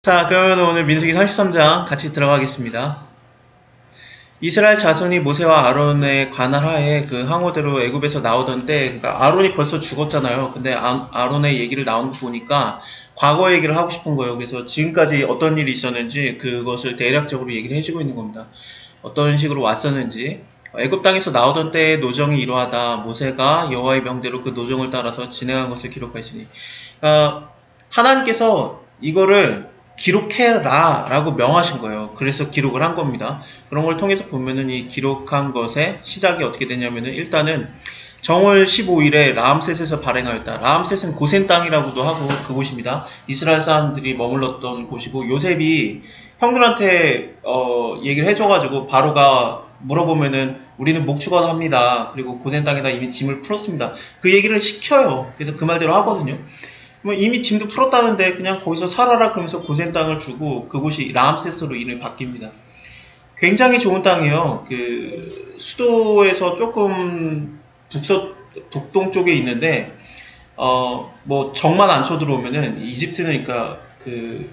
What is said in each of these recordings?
자, 그러면 오늘 민수기 33장 같이 들어가겠습니다. 이스라엘 자손이 모세와 아론의 관할 하에 그 항오대로 애굽에서 나오던 때, 그러니까 아론이 벌써 죽었잖아요. 근데 아론의 얘기를 나오는 거 보니까 과거 얘기를 하고 싶은 거예요. 그래서 지금까지 어떤 일이 있었는지 그것을 대략적으로 얘기를 해주고 있는 겁니다. 어떤 식으로 왔었는지. 애굽 땅에서 나오던 때의 노정이 이러하다. 모세가 여호와의 명대로 그 노정을 따라서 진행한 것을 기록하시니. 하나님께서 이거를 기록해라 라고 명하신 거예요. 그래서 기록을 한 겁니다. 그런 걸 통해서 보면은 이 기록한 것의 시작이 어떻게 되냐면은 일단은 정월 15일에 라암셋에서 발행하였다. 라암셋은 고센 땅이라고도 하고 그곳입니다. 이스라엘 사람들이 머물렀던 곳이고, 요셉이 형들한테 얘기를 해줘가지고 바로가 물어보면은 우리는 목축원합니다. 그리고 고센 땅에다 이미 짐을 풀었습니다. 그 얘기를 시켜요. 그래서 그 말대로 하거든요. 이미 짐도 풀었다는데 그냥 거기서 살아라 그러면서 고센 땅을 주고 그곳이 라암셋으로 이름이 바뀝니다. 굉장히 좋은 땅이에요. 그 수도에서 조금 북동 쪽에 있는데 뭐 정만 안 쳐들어오면은 이집트는 그러니까 그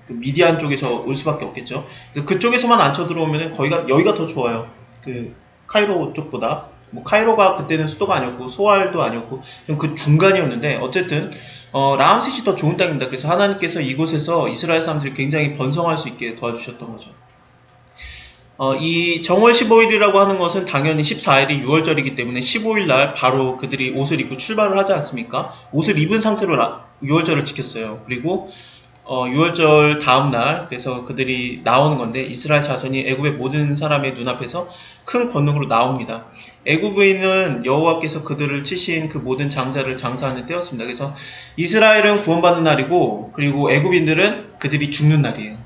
미디안 쪽에서 올 수밖에 없겠죠. 그쪽에서만 안 쳐들어오면은 여기가 더 좋아요. 그 카이로 쪽보다. 뭐 카이로가 그때는 수도가 아니었고 소알도 아니었고 좀 그 중간이었는데 어쨌든 라암셋이 더 좋은 땅입니다. 그래서 하나님께서 이곳에서 이스라엘 사람들이 굉장히 번성할 수 있게 도와주셨던 거죠. 이 정월 15일이라고 하는 것은 당연히 14일이 6월절이기 때문에 15일 날 바로 그들이 옷을 입고 출발을 하지 않습니까? 옷을 입은 상태로 6월절을 지켰어요. 그리고 6월절 다음 날 그래서 그들이 나오는 건데 이스라엘 자손이 애굽의 모든 사람의 눈앞에서 큰 권능으로 나옵니다. 애굽인은 여호와께서 그들을 치신 그 모든 장자를 장사하는 때였습니다. 그래서 이스라엘은 구원받는 날이고 그리고 애굽인들은 그들이 죽는 날이에요.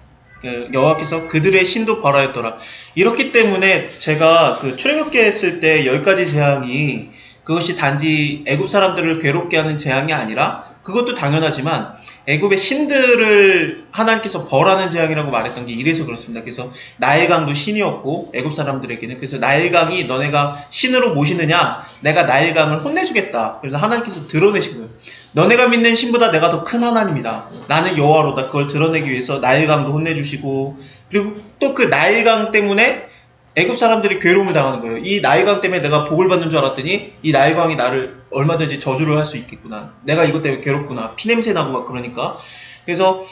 여호와께서 그들의 신도 벌하였더라. 이렇기 때문에 제가 그 출애굽기 했을 때 10가지 재앙이 그것이 단지 애굽 사람들을 괴롭게 하는 재앙이 아니라 그것도 당연하지만 애굽의 신들을 하나님께서 벌하는 재앙이라고 말했던 게 이래서 그렇습니다. 그래서 나일강도 신이었고 애굽 사람들에게는 그래서 나일강이 너네가 신으로 모시느냐 내가 나일강을 혼내주겠다. 그래서 하나님께서 드러내신 거예요. 너네가 믿는 신보다 내가 더 큰 하나님이다. 나는 여호와로다. 그걸 드러내기 위해서 나일강도 혼내주시고 그리고 또 그 나일강 때문에 애굽 사람들이 괴로움을 당하는 거예요. 이 나일강 때문에 내가 복을 받는 줄 알았더니 이 나일강이 나를 얼마든지 저주를 할 수 있겠구나. 내가 이것 때문에 괴롭구나. 피냄새 나고 막 그러니까. 그래서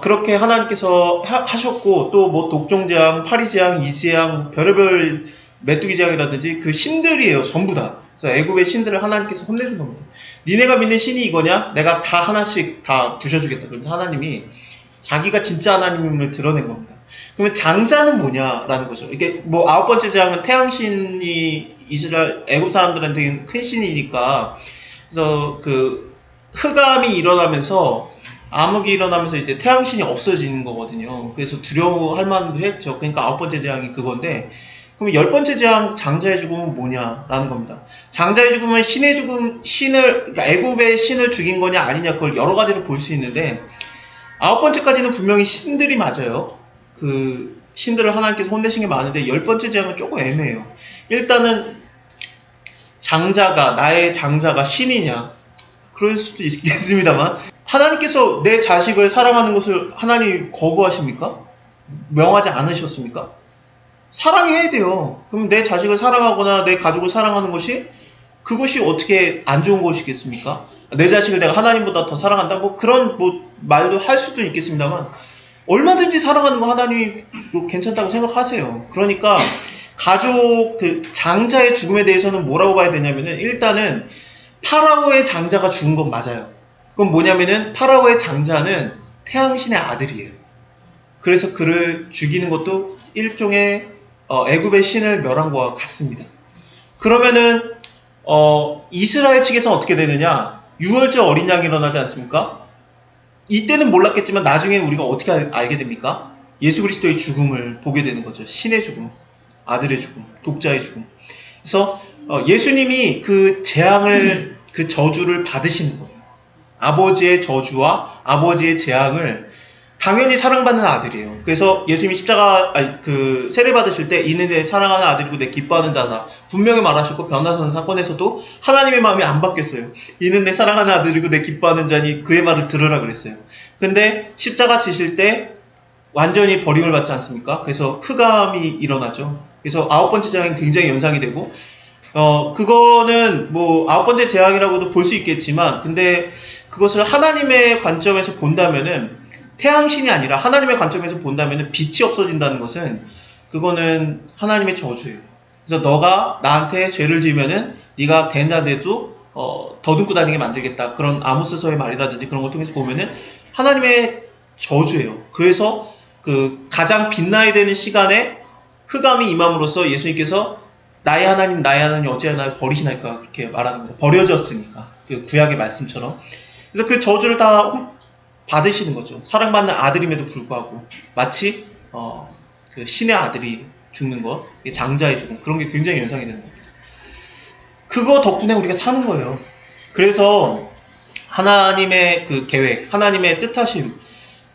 그렇게 하나님께서 하셨고 또 뭐 독종재앙, 파리재앙, 이재앙, 별의별 메뚜기재앙이라든지 그 신들이에요. 전부 다. 그래서 애굽의 신들을 하나님께서 혼내준 겁니다. 니네가 믿는 신이 이거냐? 내가 다 하나씩 다 부셔주겠다. 그래서 하나님이 자기가 진짜 하나님임을 드러낸 겁니다. 그러면 장자는 뭐냐라는 거죠. 이게 뭐 9번째 재앙은 태양신이 이스라엘 애굽 사람들한테는 큰 신이니까 그래서 그 흑암이 일어나면서 암흑이 일어나면서 이제 태양신이 없어지는 거거든요. 그래서 두려워할 만도 했죠. 그러니까 9번째 재앙이 그건데 그럼 10번째 재앙 장자의 죽음은 뭐냐라는 겁니다. 장자의 죽음은 신의 죽음, 그러니까 애굽의 신을 죽인 거냐 아니냐 그걸 여러 가지로 볼 수 있는데 9번째까지는 분명히 신들이 맞아요. 그 신들을 하나님께서 혼내신 게 많은데 10번째 재앙은 조금 애매해요. 일단은 나의 장자가 신이냐? 그럴 수도 있겠습니다만 하나님께서 내 자식을 사랑하는 것을 하나님 거부하십니까? 명하지 않으셨습니까? 사랑해야 돼요. 그럼 내 자식을 사랑하거나 내 가족을 사랑하는 것이 그것이 어떻게 안 좋은 것이겠습니까? 내 자식을 내가 하나님보다 더 사랑한다? 뭐 그런 말도 할 수도 있겠습니다만 얼마든지 사랑하는 거 하나님이 괜찮다고 생각하세요. 그러니까 가족 장자의 죽음에 대해서는 뭐라고 봐야 되냐면은 일단은 파라오의 장자가 죽은 건 맞아요. 그건 뭐냐면은 파라오의 장자는 태양신의 아들이에요. 그래서 그를 죽이는 것도 일종의 애굽의 신을 멸한 것과 같습니다. 그러면은 이스라엘 측에서는 어떻게 되느냐? 6월절 어린 양이 일어나지 않습니까? 이때는 몰랐겠지만 나중에는 우리가 어떻게 알게 됩니까? 예수 그리스도의 죽음을 보게 되는 거죠. 신의 죽음, 아들의 죽음, 독자의 죽음. 그래서 예수님이 그 재앙을, 그 저주를 받으시는 거예요. 아버지의 저주와 아버지의 재앙을 당연히 사랑받는 아들이에요. 그래서 예수님이 세례 받으실 때 이는 내 사랑하는 아들이고 내 기뻐하는 자다 분명히 말하셨고, 변화산 사건에서도 하나님의 마음이 안 바뀌었어요. 이는 내 사랑하는 아들이고 내 기뻐하는 자니 그의 말을 들으라 그랬어요. 근데 십자가 지실 때 완전히 버림을 받지 않습니까? 그래서 흑암이 일어나죠. 그래서 9번째 재앙이 굉장히 연상이 되고, 그거는 뭐 9번째 재앙이라고도 볼 수 있겠지만, 근데 그것을 하나님의 관점에서 본다면은, 태양신이 아니라 하나님의 관점에서 본다면은 빛이 없어진다는 것은, 그거는 하나님의 저주예요. 그래서 너가 나한테 죄를 지으면은 네가 된다돼도 더듬고 다니게 만들겠다, 그런 아모스서의 말이라든지 그런 걸 통해서 보면은 하나님의 저주예요. 그래서 그 가장 빛나야 되는 시간에 흑암이 임함으로써 예수님께서 나의 하나님 어찌하여 나를 버리시나이까, 그렇게 말하는 거예요. 버려졌으니까, 그 구약의 말씀처럼. 그래서 그 저주를 다 받으시는 거죠. 사랑받는 아들임에도 불구하고, 마치 그 신의 아들이 죽는 것, 장자의 죽음, 그런 게 굉장히 연상이 되는 겁니다. 그거 덕분에 우리가 사는 거예요. 그래서 하나님의 그 계획, 하나님의 뜻하심,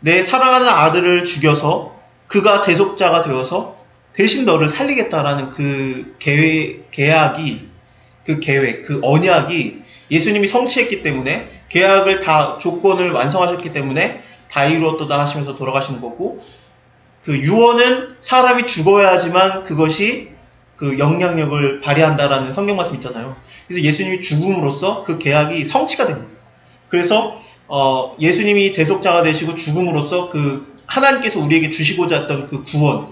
내 사랑하는 아들을 죽여서 그가 대속자가 되어서 대신 너를 살리겠다라는 그 계약이, 그 계획, 그 언약이 예수님이 성취했기 때문에, 계약을 다 조건을 완성하셨기 때문에 다 이루었도다 하시면서 돌아가시는 거고, 그 유언은 사람이 죽어야 하지만 그것이 그 영향력을 발휘한다라는 성경 말씀 있잖아요. 그래서 예수님이 죽음으로써 그 계약이 성취가 됩니다. 그래서 예수님이 대속자가 되시고 죽음으로써 그 하나님께서 우리에게 주시고자 했던 그 구원,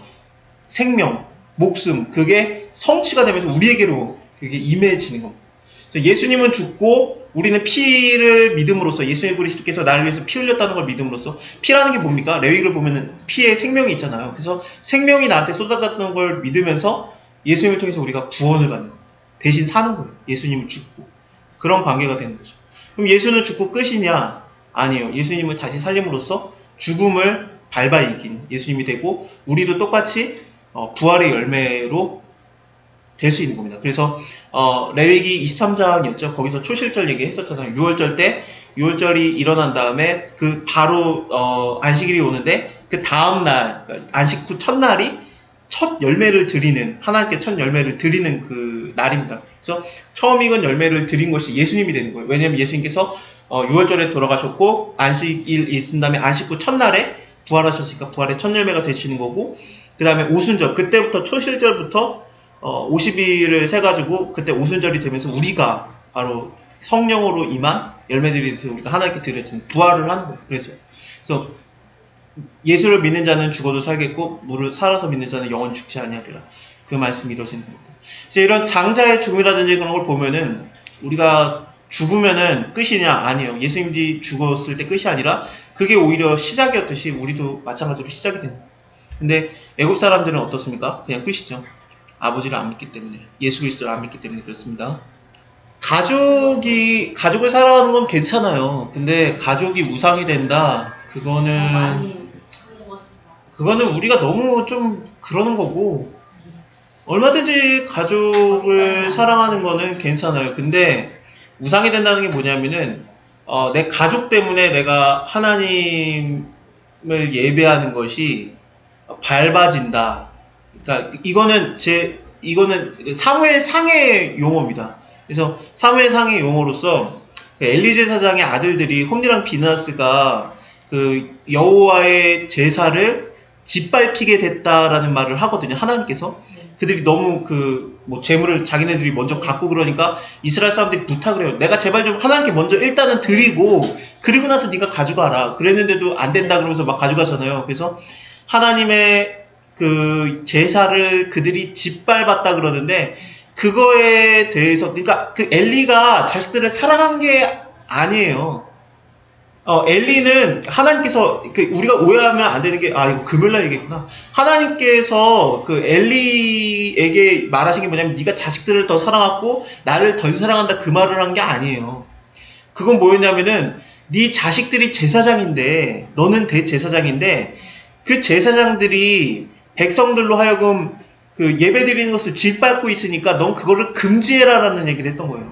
생명, 목숨, 그게 성취가 되면서 우리에게로 그게 임해지는 겁니다. 그래서 예수님은 죽고 우리는 피를 믿음으로써, 예수님 그리스도께서 나를 위해서 피 흘렸다는 걸 믿음으로써, 피라는 게 뭡니까? 레위기를 보면은 피에 생명이 있잖아요. 그래서 생명이 나한테 쏟아졌다는 걸 믿으면서 예수님을 통해서 우리가 구원을 받는 겁니다. 대신 사는 거예요. 예수님은 죽고. 그런 관계가 되는 거죠. 그럼 예수는 죽고 끝이냐? 아니에요. 예수님을 다시 살림으로써 죽음을 밟아 이긴 예수님이 되고, 우리도 똑같이 부활의 열매로 될 수 있는 겁니다. 그래서 레위기 23장이었죠. 거기서 초실절 얘기했었잖아요. 6월절 때, 6월절이 일어난 다음에 그 바로 안식일이 오는데, 그 다음날, 그러니까 안식 후 첫날이 첫 열매를 드리는, 하나님께 첫 열매를 드리는 그 날입니다. 그래서 처음 익은 열매를 드린 것이 예수님이 되는 거예요. 왜냐하면 예수님께서 6월절에 돌아가셨고 안식일 있은 다음에 안식 후 첫날에 부활하셨으니까 부활의 첫 열매가 되시는 거고, 그 다음에 오순절, 그때부터 초실절부터 50일을 세가지고 그때 오순절이 되면서 우리가 바로 성령으로 임한 열매들이 돼서 우리가 하나님께 드려지는 부활을 하는 거예요. 그래서 예수를 믿는 자는 죽어도 살겠고 살아서 믿는 자는 영원히 죽지 아니하리라, 그 말씀이 이루어지는 겁니다. 그래서 이런 장자의 죽음이라든지 그런 걸 보면은 우리가 죽으면은 끝이냐? 아니에요. 예수님이 죽었을 때 끝이 아니라 그게 오히려 시작이었듯이 우리도 마찬가지로 시작이 됩니다. 근데 애굽 사람들은 어떻습니까? 그냥 끝이죠. 아버지를 안 믿기 때문에, 예수 그리스도를 안 믿기 때문에 그렇습니다. 가족을 사랑하는 건 괜찮아요. 근데 가족이 우상이 된다, 그거는 우리가 너무 좀 그러는 거고, 얼마든지 가족을 사랑하는 거는 괜찮아요. 근데 우상이 된다는 게 뭐냐면은 내 가족 때문에 내가 하나님을 예배하는 것이 밟아진다. 그러니까 이거는 사무엘상의 용어입니다. 그래서 사무엘상의 용어로서 그 엘리 제사장의 아들들이 홈리랑 비나스가 그 여호와의 제사를 짓밟히게 됐다라는 말을 하거든요. 하나님께서 그들이 너무 재물을 자기네들이 먼저 갖고, 그러니까 이스라엘 사람들이 부탁을 해요. 내가 제발 좀 하나님께 먼저 일단은 드리고 그리고 나서 네가 가져가라. 그랬는데도 안 된다 그러면서 막 가져가잖아요. 그래서 하나님의 그 제사를 그들이 짓밟았다 그러는데, 그거에 대해서, 그러니까 그 엘리가 자식들을 사랑한 게 아니에요. 엘리는 하나님께서, 우리가 오해하면 안 되는 게, 이거 금요일날 얘기했구나. 하나님께서 그 엘리에게 말하신 게 뭐냐면, 네가 자식들을 더 사랑하고 나를 덜 사랑한다, 그 말을 한 게 아니에요. 그건 뭐였냐면은, 네 자식들이 제사장인데, 너는 대제사장인데, 그 제사장들이 백성들로 하여금 그 예배 드리는 것을 짓밟고 있으니까 넌 그거를 금지해라라는 얘기를 했던 거예요.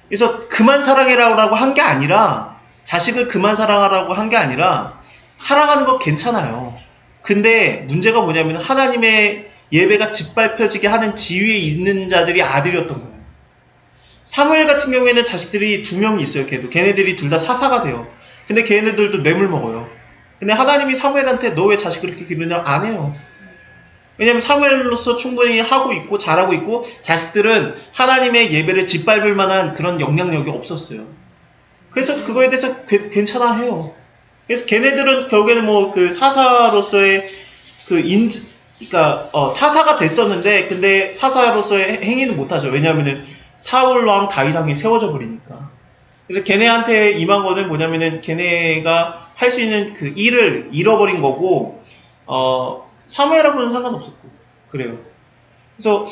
그래서 그만 사랑해라고 한 게 아니라, 자식을 그만 사랑하라고 한 게 아니라, 사랑하는 거 괜찮아요. 근데 문제가 뭐냐면 하나님의 예배가 짓밟혀지게 하는 지위에 있는 자들이 아들이었던 거예요. 사무엘 같은 경우에는 자식들이 2명이 있어요. 걔네들이 둘 다 사사가 돼요. 근데 걔네들도 뇌물 먹어요. 근데 하나님이 사무엘한테 너 왜 자식을 이렇게 기르냐? 안 해요. 왜냐면 사무엘로서 충분히 하고 있고 잘하고 있고 자식들은 하나님의 예배를 짓밟을 만한 그런 영향력이 없었어요. 그래서 그거에 대해서 괜찮아 해요. 그래서 걔네들은 결국에는 뭐 그 사사로서의 그러니까 사사가 됐었는데 근데 사사로서의 행위는 못하죠. 왜냐하면은 사울 왕 다윗 왕이 세워져 버리니까. 그래서 걔네한테 임한 거는 뭐냐면은 걔네가 할 수 있는 그 일을 잃어버린 거고 사무엘하고는 상관없었고 그래요. 그래서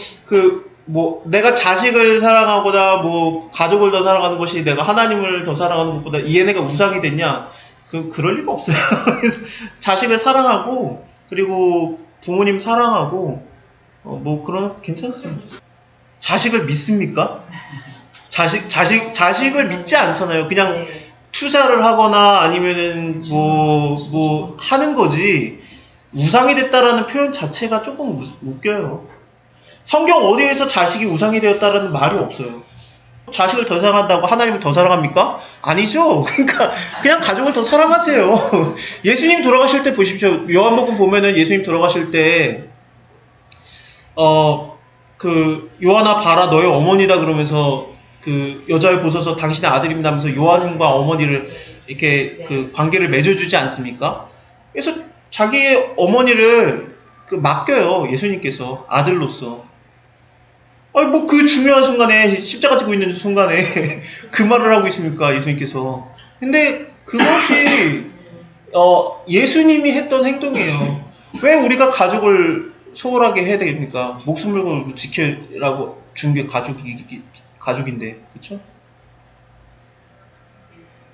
뭐 내가 자식을 사랑하거나 뭐 가족을 더 사랑하는 것이 내가 하나님을 더 사랑하는 것보다 얘네가 우상이 됐냐? 그럴 리가 없어요. 그래서 자식을 사랑하고 그리고 부모님 사랑하고 뭐 그런 거 괜찮습니다. 자식을 믿습니까? 자식을 믿지 않잖아요. 그냥 투자를 하거나 아니면은 뭐 하는 거지 우상이 됐다라는 표현 자체가 조금 웃겨요. 성경 어디에서 자식이 우상이 되었다라는 말이 없어요. 자식을 더 사랑한다고 하나님을 더 사랑합니까? 아니죠. 그러니까 그냥 가족을 더 사랑하세요. 예수님 돌아가실 때 보십시오. 요한복음 보면은 예수님 돌아가실 때 요한아 봐라 너의 어머니다 그러면서 그 여자를 보소서 당신의 아들입니다 하면서 요한과 어머니를 이렇게 그 관계를 맺어주지 않습니까? 그래서 자기의 어머니를 맡겨요. 예수님께서 아들로서. 아니 뭐 그 중요한 순간에 십자가 지고 있는 순간에 그 말을 하고 있습니까? 예수님께서. 근데 그것이 예수님이 했던 행동이에요. 왜 우리가 가족을 소홀하게 해야 되겠습니까? 목숨을 걸고 지키라고 준 게 가족인데, 그쵸?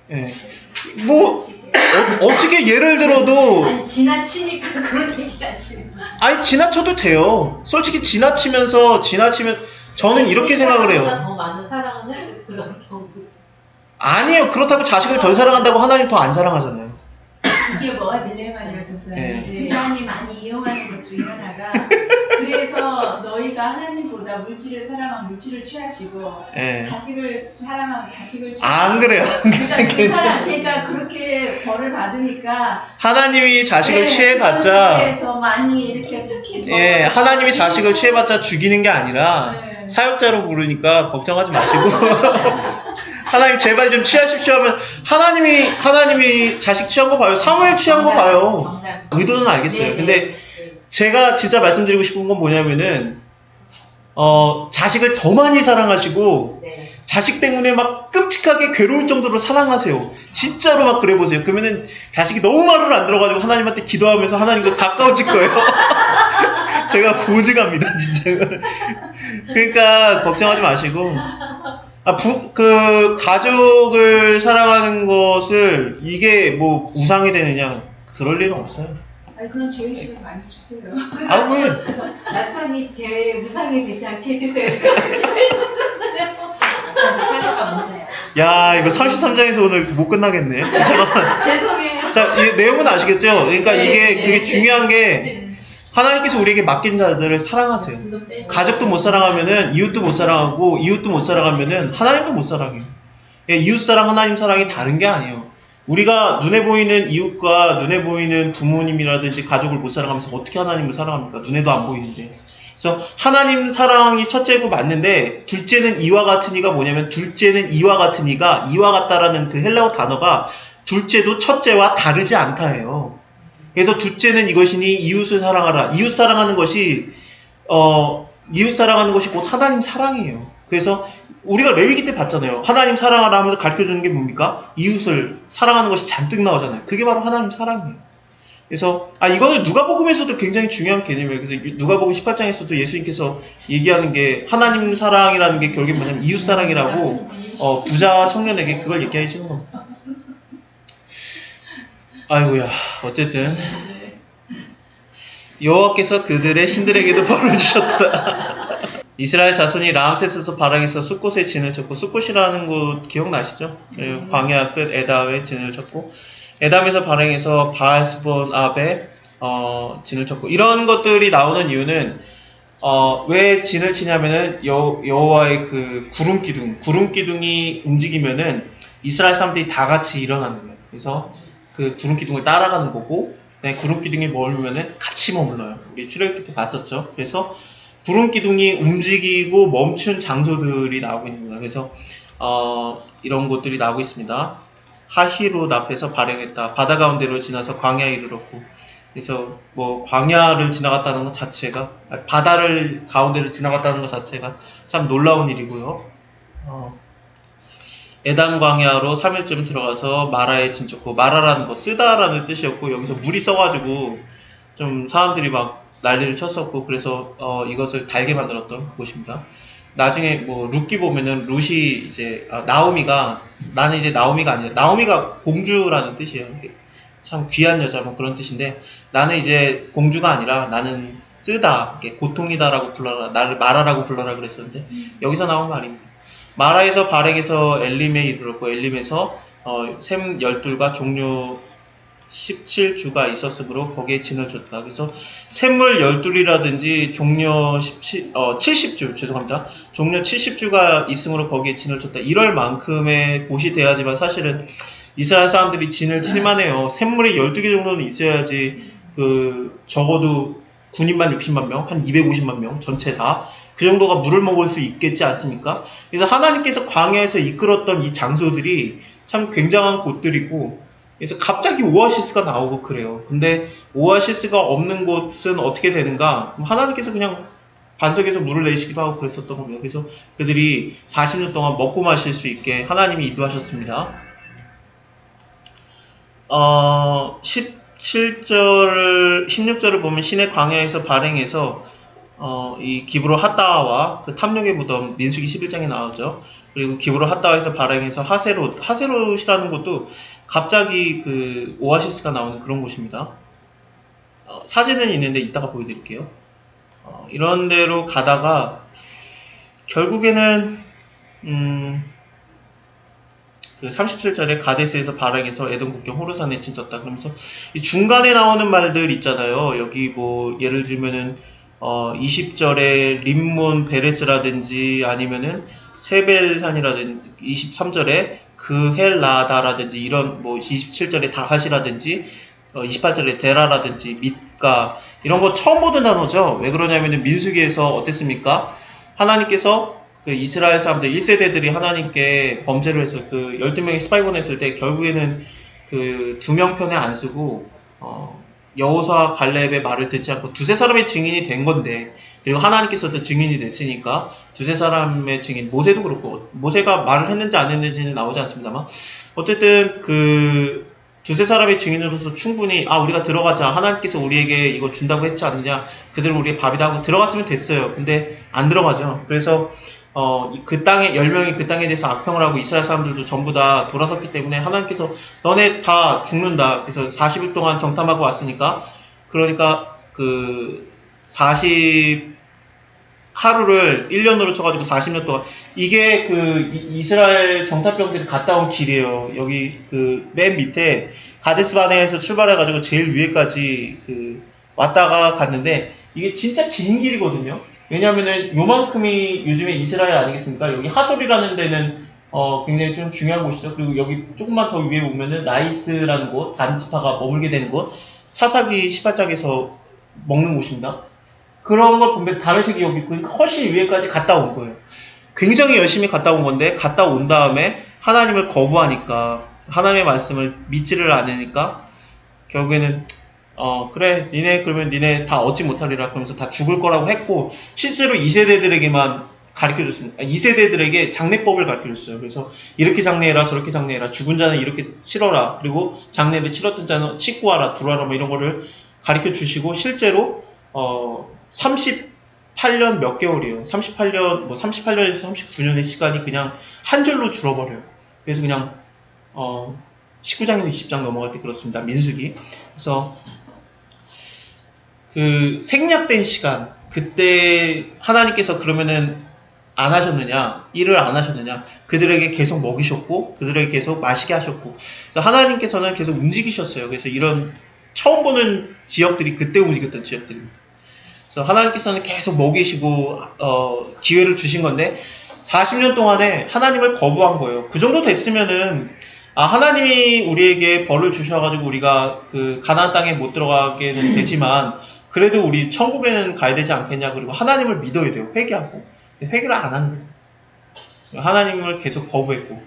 예. 뭐, 어떻게 예를 들어도. 아니, 지나치니까 그런 얘기 하지. 아니, 지나쳐도 돼요. 솔직히 지나치면, 저는 이렇게 생각을 해요. 더 많은 사랑을 해도 그런 경우. 아니에요. 그렇다고 자식을 덜 사랑한다고 하나님 더 안 사랑하잖아요. 이게 뭐가 딜레마냐면 정수님 네. 인간이 많이 이용하는 것 중에 하나가 그래서 너희가 하나님보다 물질을 사랑하면 물질을 취하시고 네. 자식을 사랑하면 자식을 취하시고 안 그래요. 그러니까 그렇게 벌을 받으니까 하나님이 자식을 네, 취해봤자 그래서 많이 이렇게 특히 예, 하나님이 자식을 취해봤자 죽이는 게 아니라 네. 사역자로 부르니까 걱정하지 마시고 하나님 제발 좀 취하십시오 하면 하나님이 자식 취한 거 봐요. 사무엘 취한 거 봐요. 의도는 알겠어요. 네, 근데 네. 제가 진짜 말씀드리고 싶은 건 뭐냐면은 자식을 더 많이 사랑하시고 네. 자식 때문에 막 끔찍하게 괴로울 정도로 사랑하세요. 진짜로 막 그래 보세요. 그러면은 자식이 너무 말을 안 들어가지고 하나님한테 기도하면서 하나님과 가까워질 거예요. 제가 보증합니다, 진짜. 그러니까 걱정하지 마시고 가족을 사랑하는 것을 이게 뭐 우상이 되느냐 그럴 리는 없어요. 아니 그런 죄의식을 많이 주세요. 아, 왜? 나탄이 제 우상이 되지 않게 해주세요. 사례가 문제야. 야, 이거 33장에서 오늘 못 끝나겠네. 잠깐만. 죄송해요. 자, 이 내용은 아시겠죠? 그러니까 그게 중요한 게 하나님께서 우리에게 맡긴 자들을 사랑하세요. 가족도 못 사랑하면은 이웃도 못 사랑하고 이웃도 못 사랑하면은 하나님도 못 사랑해요. 이웃 사랑, 하나님 사랑이 다른 게 아니에요. 우리가 눈에 보이는 이웃과 눈에 보이는 부모님이라든지 가족을 못 사랑하면서 어떻게 하나님을 사랑합니까? 눈에도 안 보이는데. 그래서 하나님 사랑이 첫째고 맞는데 둘째는 이와 같은 이가 뭐냐면 둘째는 이와 같은 이가 이와 같다라는 그 헬라어 단어가 둘째도 첫째와 다르지 않다예요. 그래서 둘째는 이것이니 이웃을 사랑하라. 이웃 사랑하는 것이 곧 하나님 사랑이에요. 그래서 우리가 레위기 때 봤잖아요. 하나님 사랑하라 하면서 가르쳐주는 게 뭡니까? 이웃을 사랑하는 것이 잔뜩 나오잖아요. 그게 바로 하나님 사랑이에요. 그래서 이거는 누가복음에서도 굉장히 중요한 개념이에요. 그래서 누가복음 18장에서도 예수님께서 얘기하는 게 하나님 사랑이라는 게 결국에 뭐냐면 이웃 사랑이라고 부자 청년에게 그걸 얘기해 주는 겁니다. 아이고야, 어쨌든 여호와께서 그들의 신들에게도 벌을 주셨더라. 이스라엘 자손이 라암세스에서 바락에서 숫곳에 진을 쳤고, 숫곳이라는 곳 기억나시죠? 그리고 광야 끝 에다에 진을 쳤고, 에담에서 발행해서 바알스본 압에 진을 쳤고, 이런 것들이 나오는 이유는 왜 진을 치냐면은 여호와의 그 구름 기둥이 움직이면은 이스라엘 사람들이 다 같이 일어나는 거예요. 그래서 그 구름 기둥을 따라가는 거고, 네, 구름 기둥이 머물면은 같이 머물러요. 우리 출애굽기 때 봤었죠. 그래서 구름 기둥이 움직이고 멈춘 장소들이 나오고 있는 거예요. 그래서 이런 곳들이 나오고 있습니다. 하히롯 앞에서 발행했다. 바다 가운데로 지나서 광야에 이르렀고, 그래서 뭐 광야를 지나갔다는 것 자체가, 바다를 가운데를 지나갔다는 것 자체가 참 놀라운 일이고요. 에단 광야로 3일쯤 들어가서 마라에 진쳤고, 마라라는 거 쓰다라는 뜻이었고, 여기서 물이 써가지고 좀 사람들이 막 난리를 쳤었고, 그래서 이것을 달게 만들었던 그곳입니다. 나중에 뭐 룻기 보면은 룻이 이제 나오미가, 나는 이제 나오미가 아니라, 나오미가 공주라는 뜻이에요. 참 귀한 여자 뭐 그런 뜻인데, 나는 이제 공주가 아니라 나는 쓰다, 고통이다라고 불러라, 나를 마라라고 불러라 그랬었는데, 여기서 나온 말입니다. 마라에서 발행해서 엘림에 이르렀고, 엘림에서 셈 12과 종료 17주가 있었으므로 거기에 진을 줬다. 그래서 샘물 12이라든지 종료 70주, 죄송합니다. 종료 70주가 있으므로 거기에 진을 줬다. 이럴 만큼의 곳이 돼야지만 사실은 이스라엘 사람들이 진을 칠만해요. 샘물이 12개 정도는 있어야지 적어도 군인만 60만 명, 한 250만 명 전체 다 그 정도가 물을 먹을 수 있겠지 않습니까? 그래서 하나님께서 광야에서 이끌었던 이 장소들이 참 굉장한 곳들이고, 그래서 갑자기 오아시스가 나오고 그래요. 근데 오아시스가 없는 곳은 어떻게 되는가? 그럼 하나님께서 그냥 반석에서 물을 내시기도 하고 그랬었던 겁니다. 그래서 그들이 40년 동안 먹고 마실 수 있게 하나님이 인도하셨습니다. 16절을 보면 신의 광야에서 발행해서 이 기브로 핫다와 그 탐욕의 무덤, 민수기 11장에 나오죠. 그리고 기브로 핫다와에서 발행해서 하세롯이라는 곳도 갑자기 그 오아시스가 나오는 그런 곳입니다. 사진은 있는데 이따가 보여드릴게요. 이런 데로 가다가 결국에는 그 37절에 가데스에서 발행해서 에돔 국경 호르산에 진쳤다. 그러면서 이 중간에 나오는 말들 있잖아요. 여기 뭐 예를 들면은 20절에 림몬 베레스라든지 아니면은 세벨산이라든지 23절에 그 헬라다라든지 이런 뭐 27절에 다하시라든지 28절에 데라라든지 mit가 이런 거 처음 보는 단어죠. 왜 그러냐면은 민수기에서 어땠습니까? 하나님께서 그 이스라엘 사람들 1세대들이 하나님께 범죄를 해서 그 12명의 스파이 보냈을 때 결국에는 그 2명 편에 안 쓰고 여호수아 갈렙의 말을 듣지 않고 두세 사람의 증인이 된 건데, 그리고 하나님께서도 증인이 됐으니까 두세 사람의 증인, 모세도 그렇고, 모세가 말을 했는지 안 했는지는 나오지 않습니다만, 어쨌든 그 두세 사람의 증인으로서 충분히 우리가 들어가자, 하나님께서 우리에게 이거 준다고 했지 않느냐, 그들은 우리의 밥이다 하고 들어갔으면 됐어요. 근데 안 들어가죠. 그래서 그 땅에 10명이 그 땅에 대해서 악평을 하고 이스라엘 사람들도 전부 다 돌아섰기 때문에 하나님께서 너네 다 죽는다. 그래서 40일 동안 정탐하고 왔으니까, 그러니까 그 40하루를 1년으로 쳐가지고 40년 동안, 이게 그 이스라엘 정탐병들이 갔다 온 길이에요. 여기 그 맨 밑에 가데스 바네에서 출발해가지고 제일 위에까지 그 왔다가 갔는데, 이게 진짜 긴 길이거든요. 왜냐면은 요만큼이 요즘에 이스라엘 아니겠습니까? 여기 하솔이라는 데는 굉장히 좀 중요한 곳이죠. 그리고 여기 조금만 더 위에 오면은 나이스라는 곳, 단지파가 머물게 되는 곳, 사사기 18장에서 먹는 곳입니다. 그런 걸 보면 다메섹이 여기 있고 훨씬 위에까지 갔다 온 거예요. 굉장히 열심히 갔다 온 건데, 갔다 온 다음에 하나님을 거부하니까, 하나님의 말씀을 믿지를 않으니까 결국에는 그래, 그러면 니네 다 얻지 못하리라. 그러면서 다 죽을 거라고 했고, 실제로 2세대들에게만 가르쳐줬습니다. 2세대들에게 장례법을 가르쳐줬어요. 그래서 이렇게 장례해라, 저렇게 장례해라, 죽은 자는 이렇게 치러라, 그리고 장례를 치렀던 자는 식구하라, 두라라, 뭐 이런 거를 가르쳐주시고, 실제로 38년 몇 개월이에요. 38년에서 39년의 시간이 그냥 한 줄로 줄어버려요. 그래서 그냥 19장에서 20장 넘어갈 때 그렇습니다. 민수기. 그래서 그 생략된 시간, 그때 하나님께서 그러면은 안 하셨느냐? 일을 안 하셨느냐? 그들에게 계속 먹이셨고, 그들에게 계속 마시게 하셨고, 그래서 하나님께서는 계속 움직이셨어요. 그래서 이런 처음 보는 지역들이 그때 움직였던 지역들입니다. 그래서 하나님께서는 계속 먹이시고, 기회를 주신 건데, 40년 동안에 하나님을 거부한 거예요. 그 정도 됐으면은, 하나님이 우리에게 벌을 주셔가지고 우리가 그 가나안 땅에 못 들어가게는 되지만, 그래도 우리 천국에는 가야 되지 않겠냐. 그리고 하나님을 믿어야 돼요. 회개하고. 회개를 안 한 거예요. 하나님을 계속 거부했고.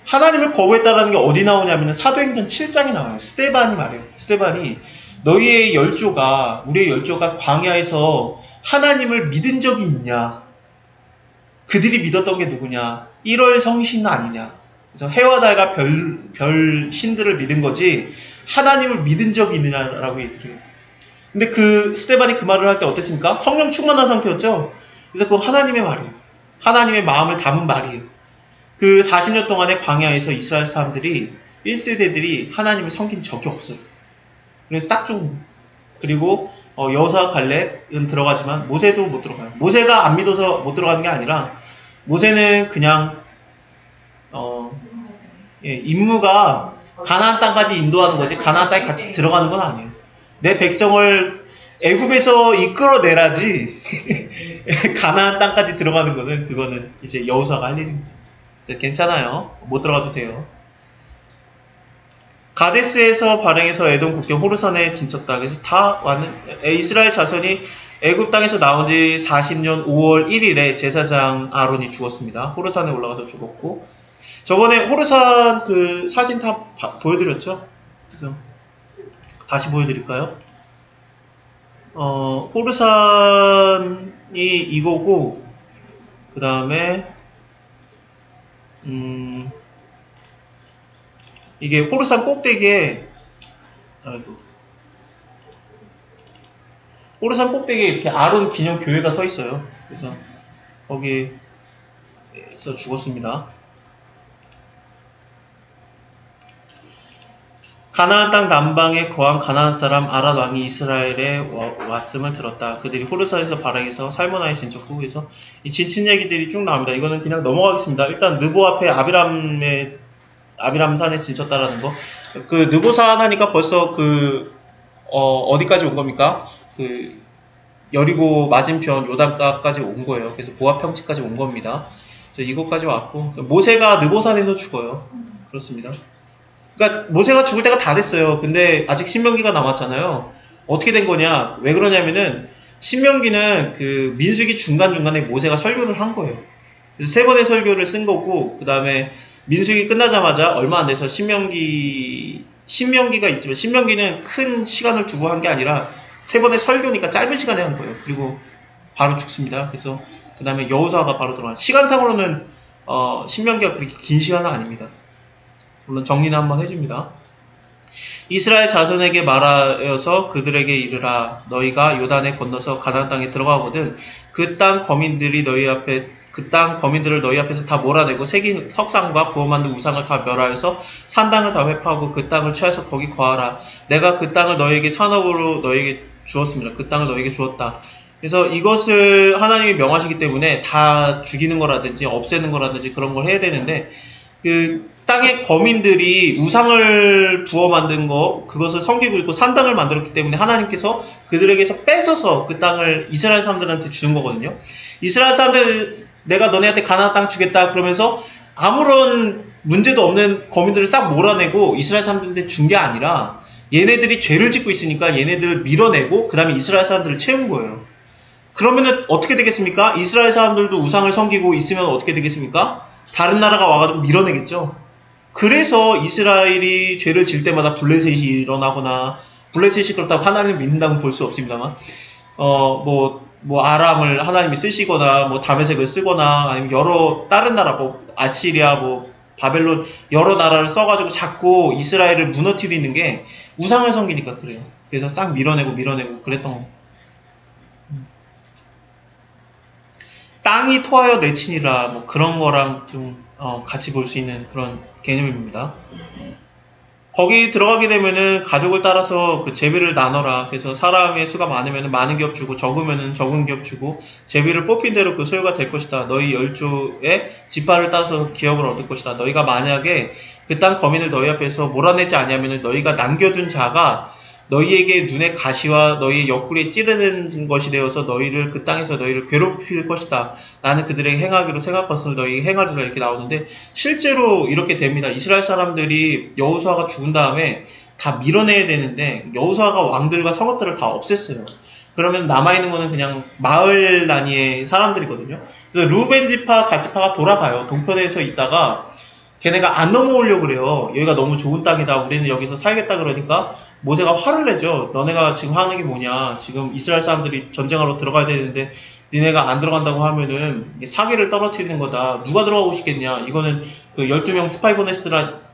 하나님을 거부했다라는 게 어디 나오냐면 사도행전 7장에 나와요. 스데반이 말해요. 스데반이 너희의 열조가, 우리의 열조가 광야에서 하나님을 믿은 적이 있냐? 그들이 믿었던 게 누구냐? 1월 성신 아니냐? 그래서 해와 달과 별 신들을 믿은 거지 하나님을 믿은 적이 있느냐라고 얘기를 해요. 근데 그 스데반이 그 말을 할 때 어땠습니까? 성령 충만한 상태였죠? 그래서 그거 하나님의 말이에요. 하나님의 마음을 담은 말이에요. 그 40년 동안의 광야에서 이스라엘 사람들이 1세대들이 하나님을 섬긴 적이 없어요. 그래서 싹 죽은 거예요. 그리고 여호수아 갈렙은 들어가지만 모세도 못 들어가요. 모세가 안 믿어서 못 들어가는 게 아니라 모세는 그냥 임무가 가나안 땅까지 인도하는 거지 가나안 땅에 같이 들어가는 건 아니에요. 내 백성을 애굽에서 이끌어내라지 가나안 땅까지 들어가는 거는 그거는 이제 여호수아가 할 일입니다. 그래서 괜찮아요. 못 들어가도 돼요. 가데스에서 발행해서 에돔 국경 호르산에 진쳤다. 그래서 다 왔는 이스라엘 자손이 애굽 땅에서 나온 지 40년 5월 1일에 제사장 아론이 죽었습니다. 호르산에 올라가서 죽었고 저번에 호르산 그 사진 다 보여드렸죠? 그래서 다시 보여드릴까요? 호르산이 이거고 그 다음에 이게 호르산 꼭대기에 호르산 꼭대기에 이렇게 아론 기념 교회가 서 있어요. 그래서 거기에서 죽었습니다. 가나안 땅 남방에 거한 가나안 사람 아랏 왕이 이스라엘에 왔음을 들었다. 그들이 호르산에서 발행해서 살모나에 진쳤고 그래서 이 진친 얘기들이 쭉 나옵니다. 이거는 그냥 넘어가겠습니다. 일단 느보 앞에 아비람산에 진쳤다라는 거. 그 느보산 하니까 벌써 어디까지 온 겁니까? 그 여리고 맞은편 요단가까지 온 거예요. 그래서 보아 평지까지 온 겁니다. 그래서 이곳까지 왔고 모세가 느보산에서 죽어요. 그렇습니다. 그러니까 모세가 죽을 때가 다 됐어요. 근데 아직 신명기가 남았잖아요. 어떻게 된 거냐? 왜 그러냐면은 신명기는 그 민수기 중간중간에 모세가 설교를 한 거예요. 그래서 3번의 설교를 쓴 거고 그 다음에 민수기 끝나자마자 얼마 안 돼서 신명기가 있지만 신명기는 큰 시간을 두고 한 게 아니라 3번의 설교니까 짧은 시간에 한 거예요. 그리고 바로 죽습니다. 그래서 그 다음에 여호수아가 바로 들어간 시간상으로는 신명기가 그렇게 긴 시간은 아닙니다. 물론 정리는 한번 해줍니다. 이스라엘 자손에게 말하여서 그들에게 이르라. 너희가 요단에 건너서 가나안 땅에 들어가거든 그 땅 거민들을 너희 앞에서 다 몰아내고 새긴 석상과 부어 만든 우상을 다 멸하여서 산당을 다 회파하고 그 땅을 취하여서 거기 거하라. 내가 그 땅을 너희에게 산업으로 너희에게 주었습니다. 그 땅을 너희에게 주었다. 그래서 이것을 하나님이 명하시기 때문에 다 죽이는 거라든지 없애는 거라든지 그런 걸 해야 되는데 그 땅의 거민들이 우상을 부어 만든 그것을 섬기고 있고 산당을 만들었기 때문에 하나님께서 그들에게서 뺏어서 그 땅을 이스라엘 사람들한테 주는 거거든요. 이스라엘 사람들 내가 너네한테 가나안 땅 주겠다 그러면서 아무런 문제도 없는 거민들을 싹 몰아내고 이스라엘 사람들한테 준 게 아니라 얘네들이 죄를 짓고 있으니까 얘네들을 밀어내고 그 다음에 이스라엘 사람들을 채운 거예요. 그러면은 어떻게 되겠습니까? 이스라엘 사람들도 우상을 섬기고 있으면 어떻게 되겠습니까? 다른 나라가 와가지고 밀어내겠죠. 그래서 이스라엘이 죄를 질 때마다 블레셋이 일어나거나 블레셋이 그렇다고 하나님을 믿는다고 볼 수 없습니다만 아람을 하나님이 쓰시거나 다메섹을 쓰거나 아니면 다른 나라 아시리아 바벨론 여러 나라를 써가지고 자꾸 이스라엘을 무너뜨리는 게 우상을 섬기니까 그래요. 그래서 싹 밀어내고 그랬던 거. 땅이 토하여 내치니라 그런 거랑 좀 같이 볼 수 있는 그런 개념입니다. 거기 들어가게 되면은 가족을 따라서 그 제비를 나눠라. 그래서 사람의 수가 많으면 많은 기업 주고 적으면은 적은 기업 주고 제비를 뽑힌 대로 그 소유가 될 것이다. 너희 열조의 지파를 따라서 기업을 얻을 것이다. 너희가 만약에 그 땅 거민을 너희 앞에서 몰아내지 않으면은 너희가 남겨둔 자가 너희에게 눈의 가시와 너희의 옆구리에 찌르는 것이 되어서 너희를 그 땅에서 너희를 괴롭힐 것이다. 나는 그들에게 행하기로 생각한 것을 너희에게 행하리라 이렇게 나오는데 실제로 이렇게 됩니다. 이스라엘 사람들이 여호수아가 죽은 다음에 다 밀어내야 되는데 여호수아가 왕들과 성읍들을 다 없앴어요. 그러면 남아있는 거는 그냥 마을 단위의 사람들이거든요. 그래서 루벤 지파, 갓 지파가 돌아가요. 동편에서 있다가 걔네가 안 넘어오려고 그래요. 여기가 너무 좋은 땅이다. 우리는 여기서 살겠다 그러니까 모세가 화를 내죠. 너네가 지금 하는 게 뭐냐. 지금 이스라엘 사람들이 전쟁하러 들어가야 되는데 니네가 안 들어간다고 하면은 사기를 떨어뜨리는 거다. 누가 들어가고 싶겠냐. 이거는 그 12명 스파이 보냈을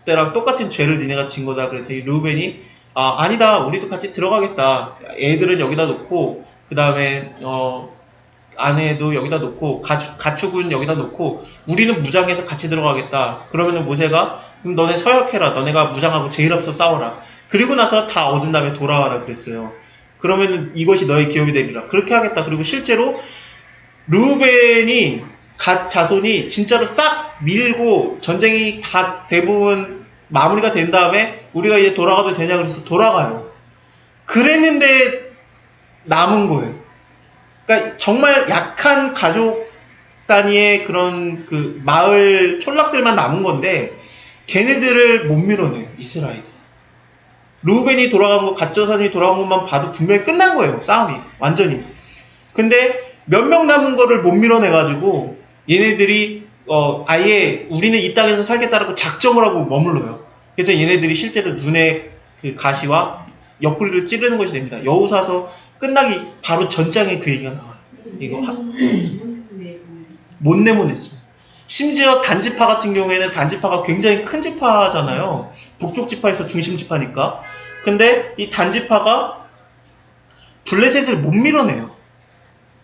때랑 똑같은 죄를 니네가 진 거다. 그랬더니 르우벤이 아니다. 우리도 같이 들어가겠다. 애들은 여기다 놓고 그 다음에 아내도 여기다 놓고 가축은 여기다 놓고 우리는 무장해서 같이 들어가겠다. 그러면은 모세가 그럼 너네 서역해라. 너네가 무장하고 제일 앞서 싸워라. 그리고 나서 다 얻은 다음에 돌아와라 그랬어요. 그러면은 이것이 너의 기업이 되리라. 그렇게 하겠다. 그리고 실제로 르우벤이 갓 자손이 진짜로 싹 밀고 전쟁이 다 대부분 마무리가 된 다음에 우리가 이제 돌아가도 되냐 그래서 돌아가요. 그랬는데 남은 거예요. 그러니까 정말 약한 가족 단위의 그런 그 마을 촌락들만 남은 건데 걔네들을 못 밀어내요. 이스라엘이. 루벤이 돌아간 거, 갓자손이 돌아간 것만 봐도 분명히 끝난 거예요. 싸움이. 완전히. 근데 몇 명 남은 거를 못 밀어내가지고 얘네들이 아예 우리는 이 땅에서 살겠다라고 작정을 하고 머물러요. 그래서 얘네들이 실제로 눈에 그 가시와 옆구리를 찌르는 것이 됩니다. 여호수아서 끝나기 바로 전장에 그 얘기가 나와요. 이거 못 내보냈어요. 심지어 단지파 같은 경우에는 단지파가 굉장히 큰 지파잖아요. 북쪽 지파에서 중심 지파니까. 근데 이 단지파가 블레셋을 못 밀어내요.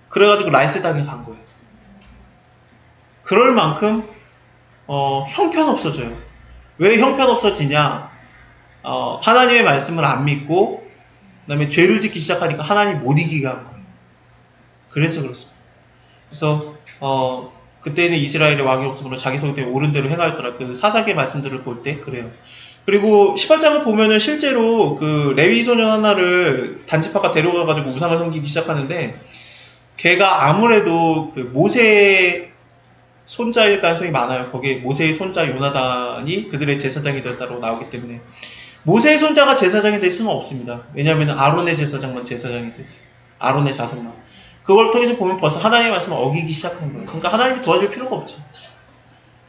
그래가지고 라이스 땅에 간 거예요. 그럴 만큼 형편없어져요. 왜 형편없어지냐? 하나님의 말씀을 안 믿고 그 다음에 죄를 짓기 시작하니까 하나님 못 이기게 한 거예요. 그래서 그렇습니다. 그래서 그때는 이스라엘의 왕이 없으므로 자기 성에 옳은 대로 행하였더라. 그 사사기의 말씀들을 볼 때 그래요. 그리고 18장을 보면은 실제로 그 레위 소년 하나를 단지파가 데려가가지고 우상을 섬기기 시작하는데 걔가 아무래도 그 모세의 손자일 가능성이 많아요. 거기에 모세의 손자 요나단이 그들의 제사장이 되었다고 나오기 때문에 모세의 손자가 제사장이 될 수는 없습니다. 왜냐하면 아론의 제사장만 제사장이 됐어요. 아론의 자손만. 그걸 통해서 보면 벌써 하나님의 말씀을 어기기 시작한 거예요. 그러니까 하나님이 도와줄 필요가 없죠.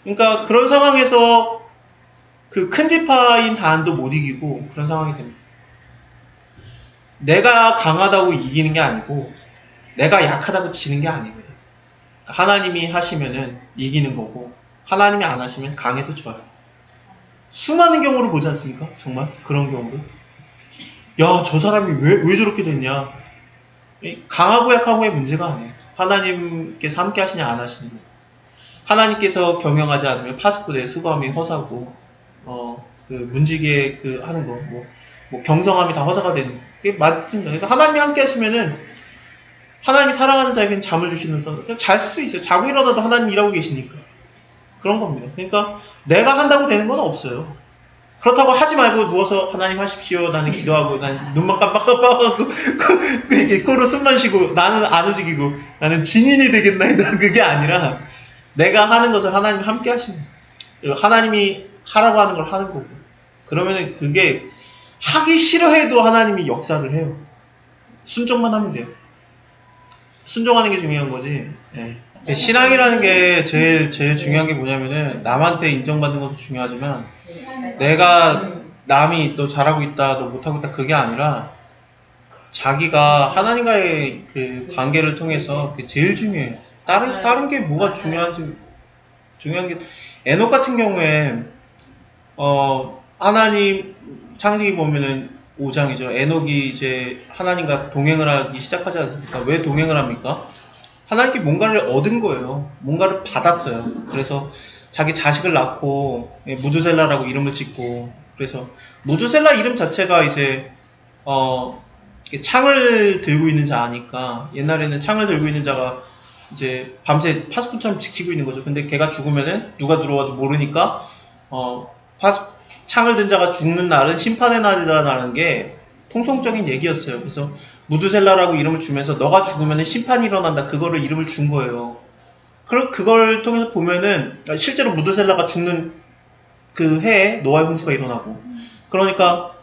그러니까 그런 상황에서 그 큰 지파인 다한도 못 이기고 그런 상황이 됩니다. 내가 강하다고 이기는 게 아니고 내가 약하다고 지는 게 아닙니다. 하나님이 하시면은 이기는 거고 하나님이 안 하시면 강해도 져요. 수많은 경우를 보지 않습니까? 정말 그런 경우를. 야, 저 사람이 왜 저렇게 됐냐? 강하고 약하고의 문제가 아니에요. 하나님께서 함께 하시냐 안 하시냐. 하나님께서 경영하지 않으면 파수꾼의 수고함이 허사고 그 문지기에 그 하는 거 뭐 경성함이 다 허사가 되는 거. 그게 맞습니다. 그래서 하나님이 함께 하시면은 하나님이 사랑하는 자에게는 잠을 주시는 건 잘 수 있어요. 자고 일어나도 하나님 일하고 계시니까. 그런 겁니다. 그러니까 내가 한다고 되는 건 없어요. 그렇다고 하지 말고 누워서 하나님 하십시오. 나는 기도하고 난 눈만 깜빡깜빡하고 코로 숨만 쉬고 나는 안 움직이고 나는 증인이 되겠나이다. 그게 아니라 내가 하는 것을 하나님이 함께 하시는 거예요. 하나님이 하라고 하는 걸 하는 거고 그러면은 그게 하기 싫어해도 하나님이 역사를 해요. 순종만 하면 돼요. 순종하는 게 중요한 거지. 네. 신앙이라는 게 제일 중요한 게 뭐냐면은 남한테 인정받는 것도 중요하지만 내가 남이 너 잘하고 있다, 너 못하고 있다 그게 아니라 자기가 하나님과의 그 관계를 통해서 그게 제일 중요해요. 다른 게 뭐가 중요한 게 에녹 같은 경우에 하나님 창세기 보면은 5장이죠. 에녹이 이제 하나님과 동행을 하기 시작하지 않습니까? 왜 동행을 합니까? 하나님께 뭔가를 얻은 거예요. 뭔가를 받았어요. 그래서 자기 자식을 낳고 무두셀라라고 이름을 짓고 그래서 무드셀라 이름 자체가 이제 이렇게 창을 들고 있는 자니까 옛날에는 창을 들고 있는 자가 이제 밤새 파수꾼처럼 지키고 있는 거죠. 근데 걔가 죽으면은 누가 들어와도 모르니까 창을 든 자가 죽는 날은 심판의 날이라는 게 통속적인 얘기였어요. 그래서 무드셀라라고 이름을 주면서 너가 죽으면은 심판이 일어난다. 그거를 이름을 준 거예요. 그걸 통해서 보면은 실제로 무드셀라가 죽는 그 해에 노아의 홍수가 일어나고 그러니까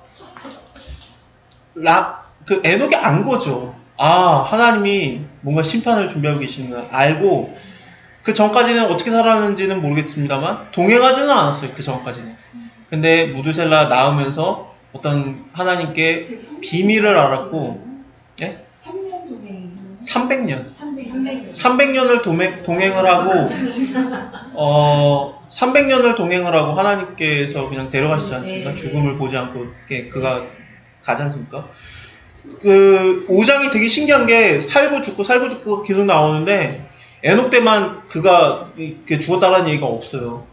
그 에녹이 안 거죠. 하나님이 뭔가 심판을 준비하고 계시는구나 알고 그 전까지는 어떻게 살았는지는 모르겠습니다만 동행하지는 않았어요. 그 전까지는. 근데 무드셀라 낳으면서 어떤 하나님께 비밀을 알았고 3년 동행 300년 300년 300년을 동행을 하고 300년을 동행을 하고 하나님께서 그냥 데려가시지 않습니까? 죽음을 보지 않고 그가 가지 않습니까? 그 5장이 되게 신기한 게 살고 죽고 계속 나오는데 에녹 때만 그가 죽었다라는 얘기가 없어요.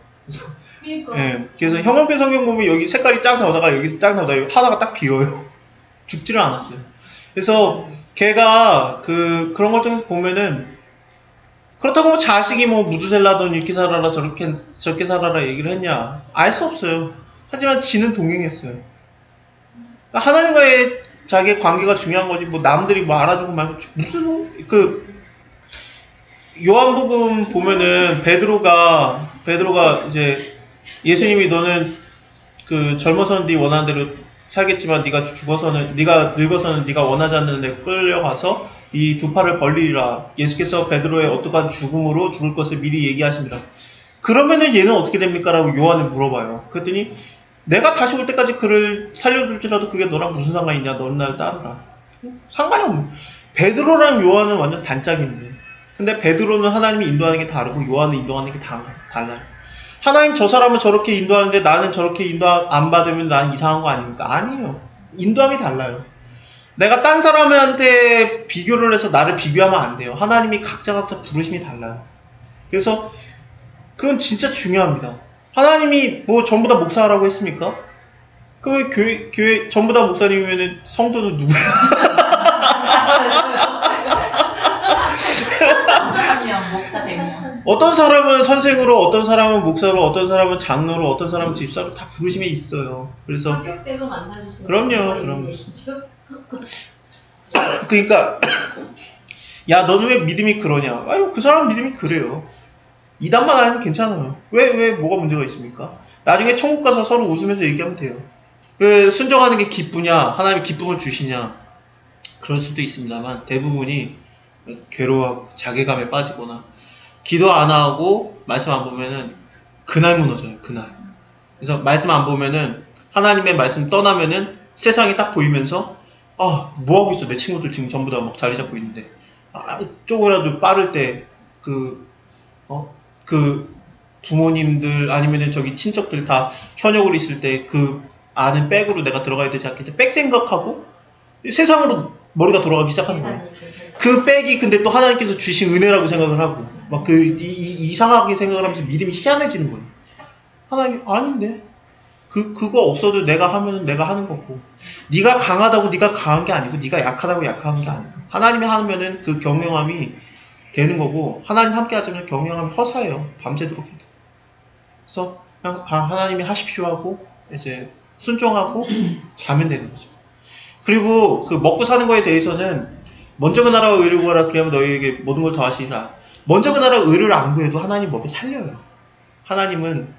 그러니까. 예, 그래서 형광펜 성경 보면 여기 색깔이 쫙 나오다가 여기 쫙 나오다가 여기 하나가 딱 비어요. 죽지를 않았어요. 그래서 걔가 그런 걸 통해서 보면은 그렇다고 뭐 자식이 뭐 무드셀라든 이렇게 살아라 저렇게 살아라 얘기를 했냐 알 수 없어요. 하지만 지는 동행했어요. 하나님과의 자기의 관계가 중요한 거지 뭐 남들이 뭐 알아주고 말고 무슨 요한복음 보면은 베드로가 이제 예수님이 너는 그 젊어서는 네 원하는 대로 살겠지만 네가 늙어서는 네가 원하지 않는 데 끌려가서 이 두 팔을 벌리리라. 예수께서 베드로의 어떠한 죽음으로 죽을 것을 미리 얘기하십니다. 그러면은 얘는 어떻게 됩니까? 라고 요한을 물어봐요. 그랬더니 내가 다시 올 때까지 그를 살려줄지라도 그게 너랑 무슨 상관이 있냐? 너는 나를 따르라. 상관이 없네. 베드로랑 요한은 완전 단짝인데 근데 베드로는 하나님이 인도하는 게 다르고 요한은 인도하는 게 달라요. 하나님 저 사람은 저렇게 인도하는데 나는 저렇게 인도 안 받으면 나는 이상한 거 아닙니까? 아니에요. 인도함이 달라요. 내가 딴 사람한테 비교를 해서 나를 비교하면 안 돼요. 하나님이 각자 부르심이 달라요. 그래서 그건 진짜 중요합니다. 하나님이 뭐 전부 다 목사라고 했습니까? 그럼 교회 전부 다 목사님이면 성도는 누구야? 목사 100명. 어떤 사람은 선생으로, 어떤 사람은 목사로, 어떤 사람은 장로로, 어떤 사람은 집사로 다 부르심이 있어요. 그래서 합격대로 만나주세요. 그럼요. 그러니까 야 너는 왜 믿음이 그러냐? 아유 그 사람 믿음이 그래요. 이단만 아니면 괜찮아요. 왜 뭐가 문제가 있습니까? 나중에 천국 가서 서로 웃으면서 얘기하면 돼요. 왜 순종하는 게 기쁘냐? 하나님이 기쁨을 주시냐? 그럴 수도 있습니다만 대부분이 괴로워하고 자괴감에 빠지거나 기도 안 하고 말씀 안 보면은 그날 무너져요. 그날. 그래서 말씀 안 보면은 하나님의 말씀 떠나면은 세상이 딱 보이면서 뭐 하고 있어? 내 친구들 지금 전부 다 막 자리 잡고 있는데 조금이라도 빠를 때 그 부모님들 아니면은 저기 친척들 다 현역으로 있을 때 그 아는 백으로 내가 들어가야 되지 않겠지? 백 생각하고 세상으로 머리가 돌아가기 시작하는 거예요. 그 백이 근데 또 하나님께서 주신 은혜라고 생각을 하고 막 이상하게 생각을 하면서 믿음이 희한해지는 거예요. 하나님 아닌데 그거 없어도 내가 하면은 내가 하는 거고 네가 강하다고 네가 강한 게 아니고 네가 약하다고 약한 게 아니고 하나님이 하면은 그 경영함이 되는 거고 하나님 함께 하자면 경영함이 허사예요. 밤새도록 해도. 그래서 그냥 하나님이 하십시오 하고 이제 순종하고 자면 되는 거죠. 그리고 그 먹고 사는 거에 대해서는 먼저 그 나라와 의를 구하라 그리하면 너희에게 모든 걸 더하시리라. 먼저 그 나라와 의를 안 구해도 하나님 먹여 살려요. 하나님은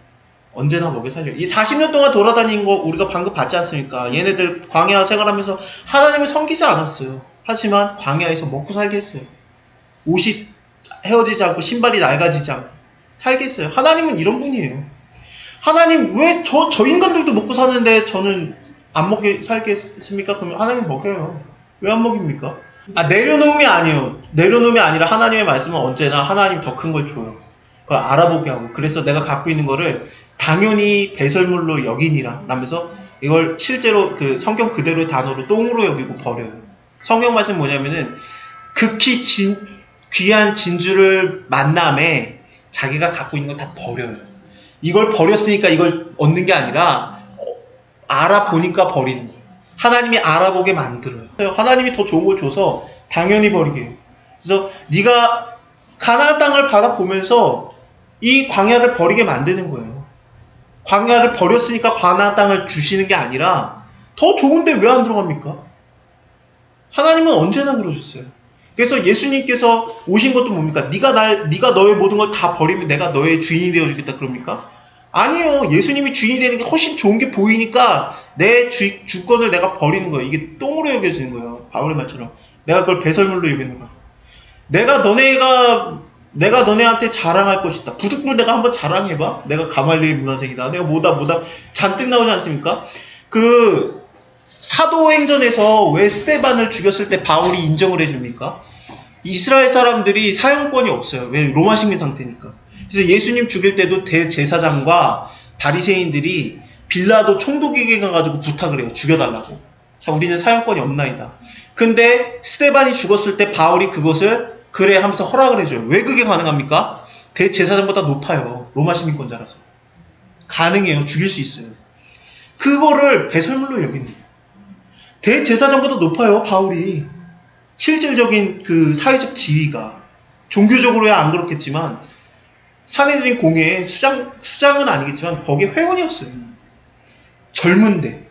언제나 먹여 살려요. 이 40년 동안 돌아다닌 거 우리가 방금 봤지 않습니까? 얘네들 광야 생활하면서 하나님을 섬기지 않았어요. 하지만 광야에서 먹고 살게 했어요. 옷이 헤어지지 않고 신발이 낡아지지 않고 살게 했어요. 하나님은 이런 분이에요. 하나님 왜 저 인간들도 먹고 사는데 저는 안 먹게 살겠습니까? 그러면 하나님 먹여요. 왜 안 먹입니까? 내려놓음이 아니에요. 내려놓음이 아니라 하나님의 말씀은 언제나 하나님 더 큰 걸 줘요. 그걸 알아보게 하고. 그래서 내가 갖고 있는 거를 당연히 배설물로 여기니라 라면서 이걸 실제로 그 성경 그대로의 단어로 똥으로 여기고 버려요. 성경 말씀은 뭐냐면은 극히 귀한 진주를 만남에 자기가 갖고 있는 걸 다 버려요. 이걸 버렸으니까 이걸 얻는 게 아니라 알아보니까 버리는 거예요. 하나님이 알아보게 만들어요. 하나님이 더 좋은 걸 줘서 당연히 버리게 해요. 그래서 네가 가나안 땅을 받아보면서 이 광야를 버리게 만드는 거예요. 광야를 버렸으니까 가나안 땅을 주시는 게 아니라 더 좋은데 왜 안 들어갑니까? 하나님은 언제나 그러셨어요. 그래서 예수님께서 오신 것도 뭡니까? 네가 너의 모든 걸 다 버리면 내가 너의 주인이 되어주겠다 그럽니까? 아니요. 예수님이 주인이 되는 게 훨씬 좋은 게 보이니까 내 주권을 내가 버리는 거예요. 이게 똥으로 여겨지는 거예요. 바울의 말처럼. 내가 그걸 배설물로 여기는 거야. 내가 너네한테 자랑할 것이다. 부득불 내가 한번 자랑해봐. 내가 가말리엘 문화생이다. 내가 뭐다 잔뜩 나오지 않습니까? 그 사도행전에서 왜 스데반을 죽였을 때 바울이 인정을 해줍니까? 이스라엘 사람들이 사형권이 없어요. 왜? 로마 식민 상태니까. 그래서 예수님 죽일 때도 대제사장과 바리새인들이 빌라도 총독에게 가가지고 부탁을 해요. 죽여달라고. 자, 우리는 사형권이 없나이다. 근데 스데반이 죽었을 때 바울이 그것을 그래 하면서 허락을 해줘요. 왜 그게 가능합니까? 대제사장보다 높아요. 로마 식민권자라서. 가능해요. 죽일 수 있어요. 그거를 배설물로 여기는 거예요. 대제사장보다 높아요. 바울이. 실질적인 그 사회적 지위가. 종교적으로야 안 그렇겠지만 사내들인 공회의 수장은 아니겠지만 거기에 회원이었어요. 젊은데.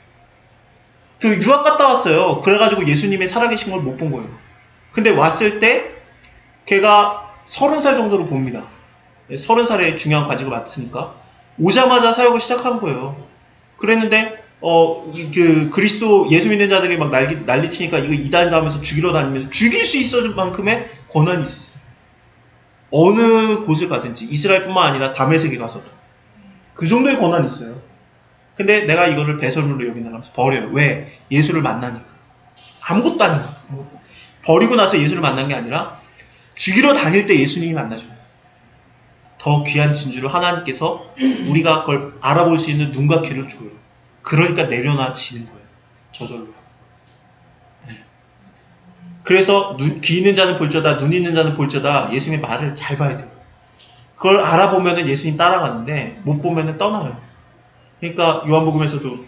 그 유학 갔다 왔어요. 그래가지고 예수님의 살아계신 걸 못 본 거예요. 근데 왔을 때 걔가 30살 정도로 봅니다. 30살에 중요한 관직을 맡으니까 오자마자 사역을 시작한 거예요. 그랬는데 그 그리스도 예수 믿는 자들이 막 난리치니까 이거 이단이다 하면서 죽이러 다니면서 죽일 수 있을 만큼의 권한이 있었어요. 어느 곳을 가든지 이스라엘뿐만 아니라 다메섹에 가서도 그 정도의 권한이 있어요. 근데 내가 이거를 배설물로 여기나면서 버려요. 왜? 예수를 만나니까. 아무것도 아니야. 버리고 나서 예수를 만난 게 아니라 죽이러 다닐 때 예수님이 만나죠. 더 귀한 진주를 하나님께서 우리가 그걸 알아볼 수 있는 눈과 귀를 줘요. 그러니까 내려놔지는 거예요. 저절로. 그래서 귀 있는 자는 볼저다, 눈 있는 자는 볼저다. 예수님의 말을 잘 봐야 돼요. 그걸 알아보면 예수님 따라가는데 못 보면 떠나요. 그러니까 요한복음에서도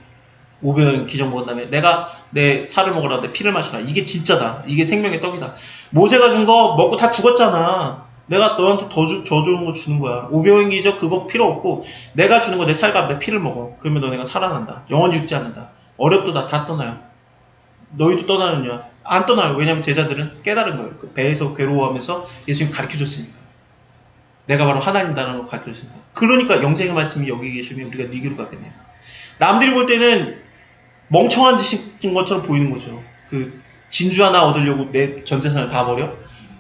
오병 기적 먹은 다음에 내가 내 살을 먹으라, 내 피를 마시라. 이게 진짜다. 이게 생명의 떡이다. 모세가 준 거 먹고 다 죽었잖아. 내가 너한테 더 좋은 거 주는 거야. 오병 기적 그거 필요 없고 내가 주는 거 내 살과 내 피를 먹어. 그러면 너네가 살아난다. 영원히 죽지 않는다. 어렵도다. 다 떠나요. 너희도 떠나느냐? 안 떠나요. 왜냐면 제자들은 깨달은 거예요. 그 배에서 괴로워하면서 예수님 가르쳐줬으니까. 내가 바로 하나님이다라는 걸 가르쳐줬으니까. 그러니까 영생의 말씀이 여기 계시면 우리가 네 길로 가겠네요. 남들이 볼 때는 멍청한 짓인 것처럼 보이는 거죠. 그 진주 하나 얻으려고 내 전 재산을 다 버려?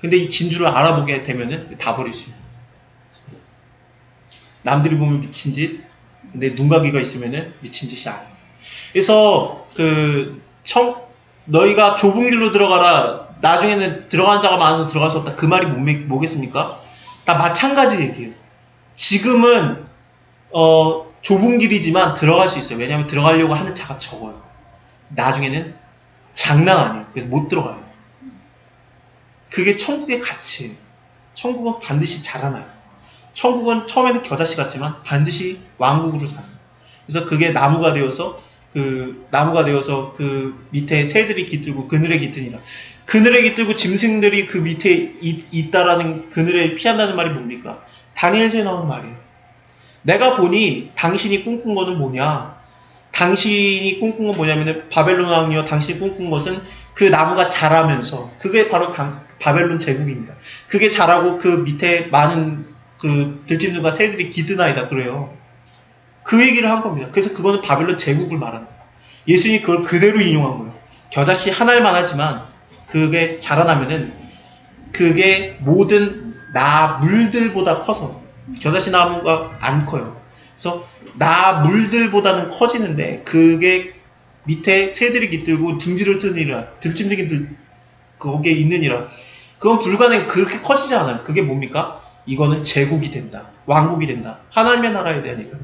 근데 이 진주를 알아보게 되면은 다 버릴 수 있는. 남들이 보면 미친 짓, 근데 눈과 귀가 있으면은 미친 짓이 아니에요. 그래서 너희가 좁은 길로 들어가라. 나중에는 들어가는 자가 많아서 들어갈 수 없다. 그 말이 뭐겠습니까? 다 마찬가지 얘기예요. 지금은 좁은 길이지만 들어갈 수 있어요. 왜냐하면 들어가려고 하는 자가 적어요. 나중에는 장난 아니에요. 그래서 못 들어가요. 그게 천국의 가치예요. 천국은 반드시 자라나요. 천국은 처음에는 겨자씨 같지만 반드시 왕국으로 자라요. 그래서 그게 나무가 되어서 그 밑에 새들이 깃들고 그늘에 깃드니라. 그늘에 깃들고 짐승들이 그 밑에 있다라는, 그늘에 피한다는 말이 뭡니까? 다니엘서에 나오는 말이에요. 내가 보니 당신이 꿈꾼 거는 뭐냐? 당신이 꿈꾼 건 뭐냐면은 바벨론 왕이여, 당신이 꿈꾼 것은 그 나무가 자라면서, 그게 바로 바벨론 제국입니다. 그게 자라고 그 밑에 많은 그 들짐승과 새들이 깃드나이다 그래요. 그 얘기를 한 겁니다. 그래서 그거는 바벨론 제국을 말하는 거예요. 예수님이 그걸 그대로 인용한 거예요. 겨자씨 하나일만 하지만 그게 자라나면은 그게 모든 나물들보다 커서, 겨자씨 나무가 안 커요. 그래서 나물들보다는 커지는데 그게 밑에 새들이 깃들고 둥지를 트느니라, 들짐승이 거기에 있느니라. 그건 불가능해. 그렇게 커지지 않아요. 그게 뭡니까? 이거는 제국이 된다. 왕국이 된다. 하나님의 나라에 대한 얘기예요.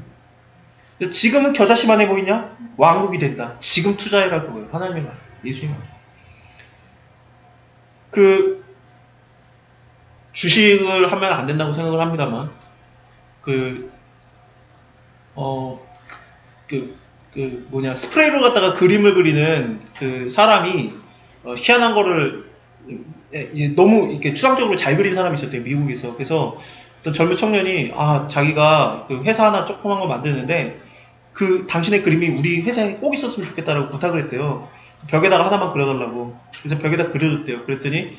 지금은 겨자씨만 해 보이냐? 왕국이 된다. 지금 투자해라 그거예요. 하나님의 나라. 예수님의 나라. 주식을 하면 안 된다고 생각을 합니다만, 그 뭐냐 스프레이로 갖다가 그림을 그리는 그 사람이 희한한 거를 이제 너무 이렇게 추상적으로 잘 그린 사람이 있었대요, 미국에서. 그래서 어떤 젊은 청년이 자기가 그 회사 하나 조그만 거 만드는데 그 당신의 그림이 우리 회사에 꼭 있었으면 좋겠다라고 부탁을 했대요. 벽에다가 하나만 그려달라고. 그래서 벽에다 그려줬대요. 그랬더니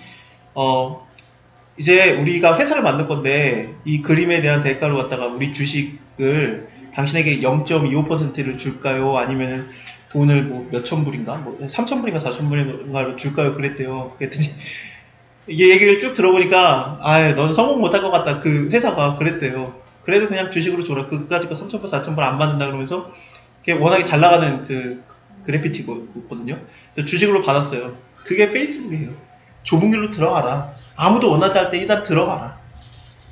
이제 우리가 회사를 만들 건데 이 그림에 대한 대가로 갖다가 우리 주식을 당신에게 0.25%를 줄까요? 아니면은 돈을 뭐 몇천 불인가? 뭐 3천 불인가 4천 불인가로 줄까요? 그랬대요. 그랬더니 이 얘기를 쭉 들어보니까 넌 성공 못할 것 같다. 그 회사가 그랬대요. 그래도 그냥 주식으로 줘라. 그까짓 거 3천 불, 4천 불 안 받는다 그러면서 그게 워낙에 잘 나가는 그 그래피티거든요. 그래서 주식으로 받았어요. 그게 페이스북이에요. 좁은 길로 들어가라. 아무도 원하지 않을 때 일단 들어가라.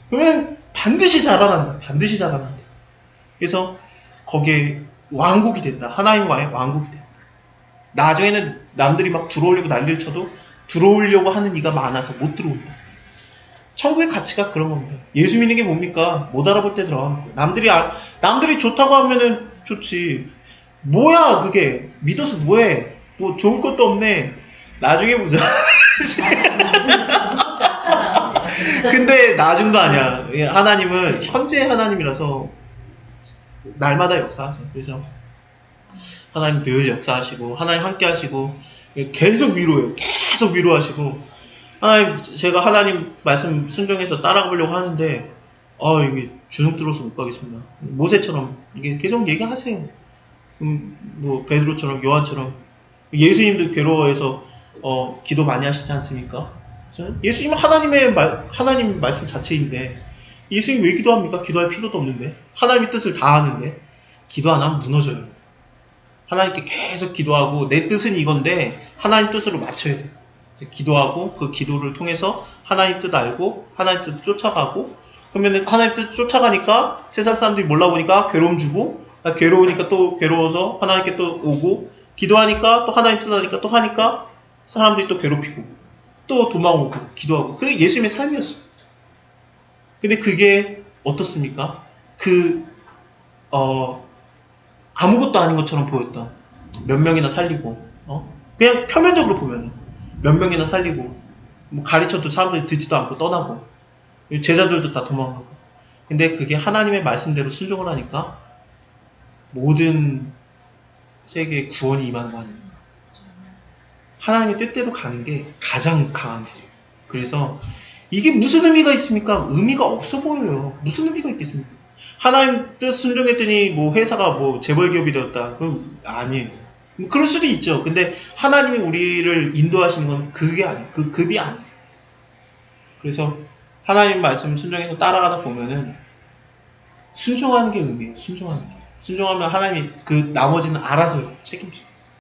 그러면 반드시 자라난다. 반드시 자라난다. 그래서 거기에 왕국이 된다. 하나님과의 왕국이 된다. 나중에는 남들이 막 들어오려고 난리를 쳐도 들어오려고 하는 이가 많아서 못 들어온다. 천국의 가치가 그런 겁니다. 예수 믿는 게 뭡니까? 못 알아볼 때 들어가는 거예요. 남들이 좋다고 하면은 좋지. 뭐야 그게. 믿어서 뭐해. 뭐 좋을 것도 없네. 나중에 보자. 근데 나중도 아니야. 하나님은 현재 하나님이라서 날마다 역사하죠. 그래서 하나님 늘 역사하시고 하나님 함께 하시고 계속 위로해요. 계속 위로하시고 하나님 제가 하나님 말씀 순종해서 따라가 보려고 하는데 이게 주눅 들어서 못 가겠습니다. 모세처럼 이게 계속 얘기하세요. 뭐 베드로처럼 요한처럼 예수님도 괴로워해서 기도 많이 하시지 않습니까? 예수님은 하나님 말씀 자체인데 예수님 왜 기도합니까? 기도할 필요도 없는데 하나님의 뜻을 다 아는데 기도 안 하면 무너져요. 하나님께 계속 기도하고 내 뜻은 이건데 하나님 뜻으로 맞춰야 돼요. 기도하고 그 기도를 통해서 하나님 뜻 알고 하나님 뜻 쫓아가고 그러면 하나님 뜻 쫓아가니까 세상 사람들이 몰라보니까 괴로움 주고 괴로우니까 또 괴로워서 하나님께 또 오고 기도하니까 또 하나님 뜻 하니까 또 하니까 사람들이 또 괴롭히고 또 도망오고 기도하고 그게 예수님의 삶이었어요. 근데 그게 어떻습니까? 아무것도 아닌 것처럼 보였던 몇 명이나 살리고 그냥 표면적으로 보면 몇 명이나 살리고 뭐 가르쳐도 사람들이 듣지도 않고 떠나고 제자들도 다 도망가고 근데 그게 하나님의 말씀대로 순종을 하니까 모든 세계에 구원이 임하는 거 아닙니까? 하나님의 뜻대로 가는 게 가장 강한 길이에요. 그래서 이게 무슨 의미가 있습니까? 의미가 없어 보여요. 무슨 의미가 있겠습니까? 하나님 뜻 순종했더니 뭐 회사가 뭐 재벌기업이 되었다. 그럼 아니에요. 뭐 그럴 수도 있죠. 근데 하나님이 우리를 인도하시는 건 그게 아니에요. 그 급이 아니에요. 그래서 하나님 말씀 순종해서 따라가다 보면은 순종하는 게 의미예요. 순종하는 게. 순종하면 하나님이 그 나머지는 알아서 책임져요.